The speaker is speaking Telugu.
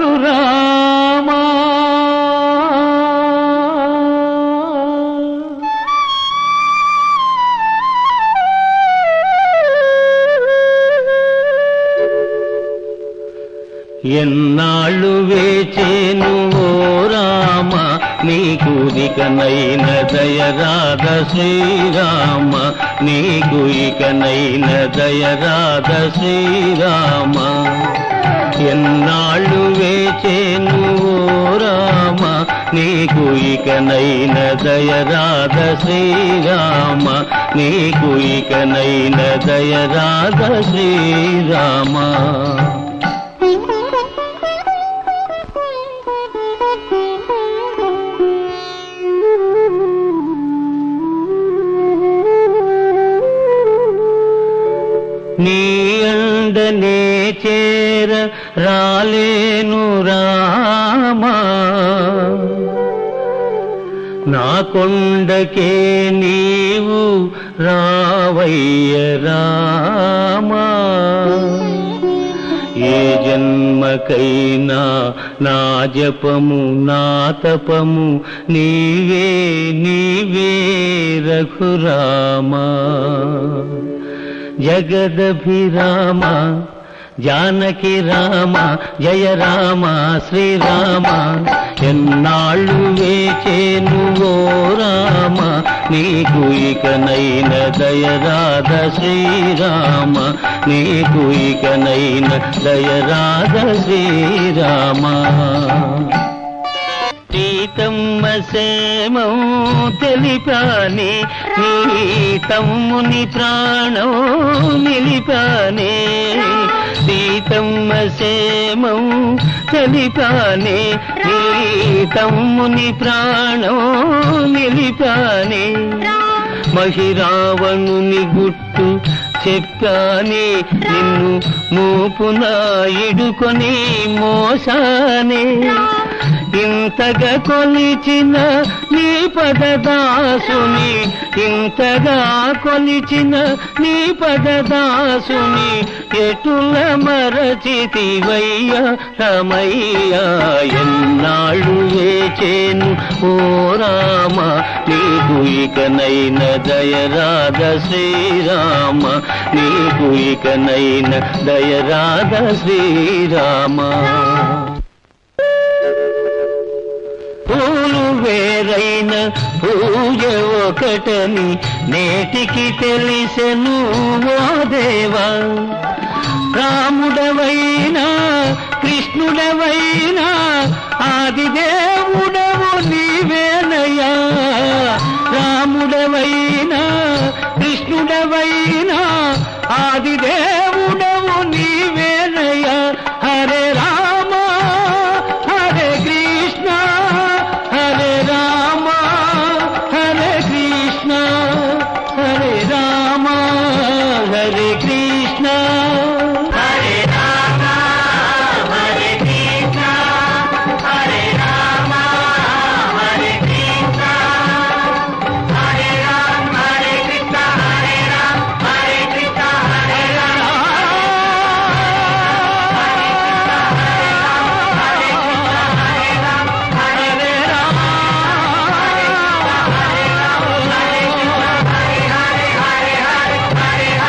రఘురామా ఎన్నాళ్ళు వేచేను ఓ రామ నీకు ఇకనైన దయరాధ శ్రీరామ నీకు ఇకనైన దయరాధ శ్రీరామ ఎన్నాళ్ళు వేచేను ఓ రామ నీకు ఇకనైన దయరాధ శ్రీరామ నీకు ఇకనైన దయరాధ శ్రీరామ నీ అండనే చేర రాలేను రామా నా కొండకే నీవు రావయ్య రామా ఏ జన్మకైనా నా జపము నా తపము నీవే నీవే రఘురామా జగదభిరామ జానకి రామ జయ రామ శ్రీరామ ఎన్నాళ్ళు వేచేను ఓ రామ నీకు ఇకనైన దయరాధ శ్రీరామ నీకు ఇకనైన దయరాధ శ్రీరామ సీతమ్మ సేమం తెలిపానే నీ తమ్ముని ప్రాణం నిలిపానే సీతమ్మ సేమం తెలిపానే నీ తమ్ముని ప్రాణం నిలిపానే మహిరావణుని గుట్టు చెప్పానే నిన్ను మూపున ఇడుకొని మోసానే ఇంతగా కొలిచిన నీ పదదాసుని ఇంతగా కొలిచిన నీ పదదాసుని ఎటుల మరచితివయ్యా రమయ్యా ఎన్నాళ్ళు వేచేను ఓ రామ నీకు ఇకనైన దయరాధ శ్రీరామ నీకు ఇకనైన దయరాధ శ్రీరామ పూలు వేరైన పూజ ఒకటని నేటికి తెలిసెను ఓ దేవా రాముడవైనా కృష్ణుడవైనా ఆదిదేవుడవు నీవేనయ్యా రాముడవైనా కృష్ణుడవైనా ఆదిదేవుడవు